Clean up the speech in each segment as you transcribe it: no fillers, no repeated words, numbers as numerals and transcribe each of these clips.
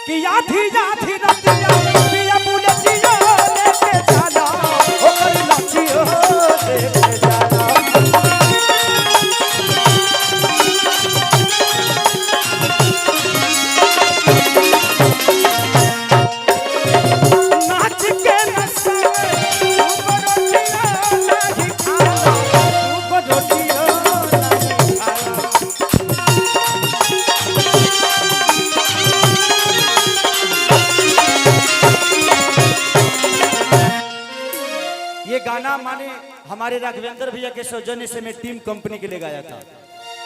कि आधी आधी रतिया पिया बुलटिया लेके जाला ओकर लाचियो लेके जाला नाच के नसावे बरोटिया नहीं खाला बरोटिया नहीं खाला। ये गाना माने हमारे राघवेंद्र भैया के सौजन्य से मैं टीम कंपनी के लिए गाया था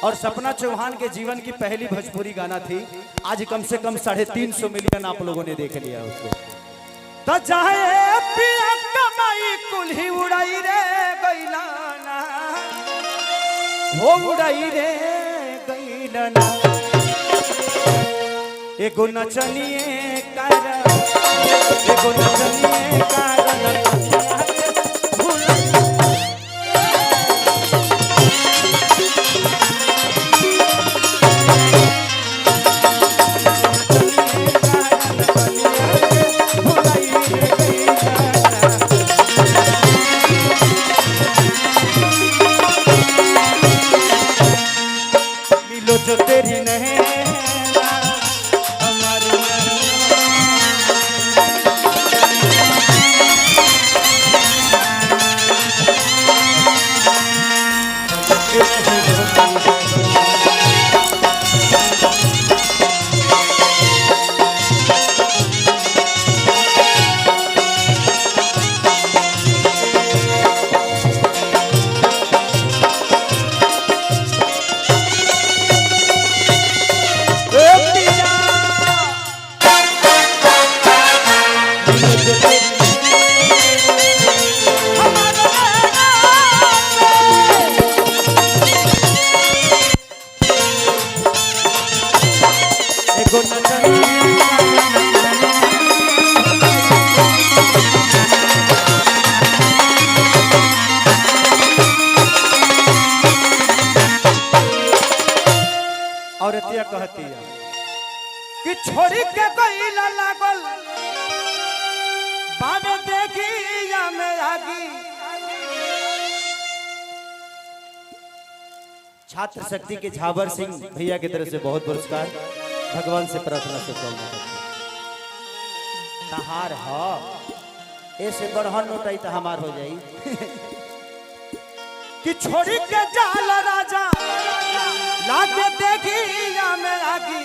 और सपना चौहान के जीवन की पहली भोजपुरी गाना थी। आज कम से कम 350 मिलियन आप लोगों ने देख लिया उसको। तो चाहे पिया कमाई कुल्ही उड़ाई रे गैलाना हो उड़ाई रे गैलाना एगो नचनिए कारण एगो नचनिए कारण जो तेरी नहीं हमारी औरतिया कहती है कि छोड़ी के गईला लागल बाबे देखी या में आगी। छात्र शक्ति के झावर सिंह भैया की तरफ से बहुत पुरस्कार। भगवान से प्रार्थना से तहार हो ऐसे बढ़हन नोटाई तो हमार हो जाई कि छोड़ी के जाला राजा लाके देखी या में आगी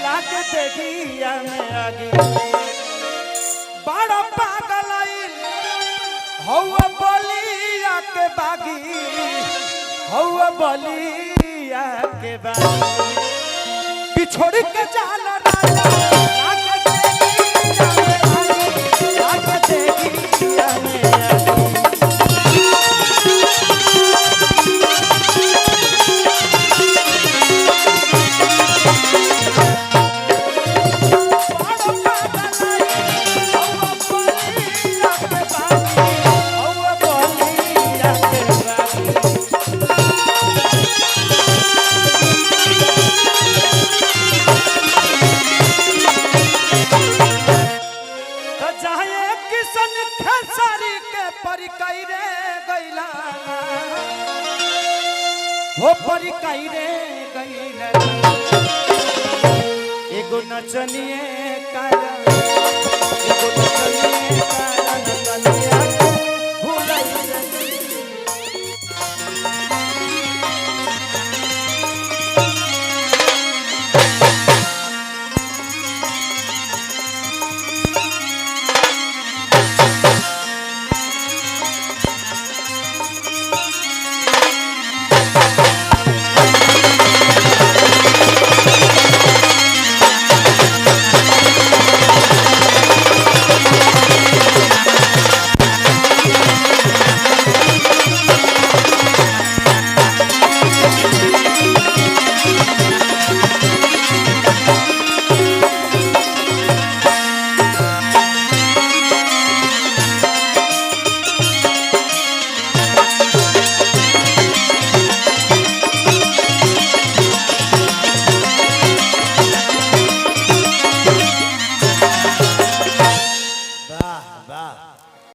लाके देखी या में आगी। बड़ा पागल आइल हौवा बलिया के बागी हौवा बलिया के बागी कि छोड़ी के जाला राजा लाके देखी या में आगी लाके देखी या में आगी। हो परी कई रे गईला एगो नचनिए कारण एगो नचनिए कारण कन्या भुलाई रे। वाह वाह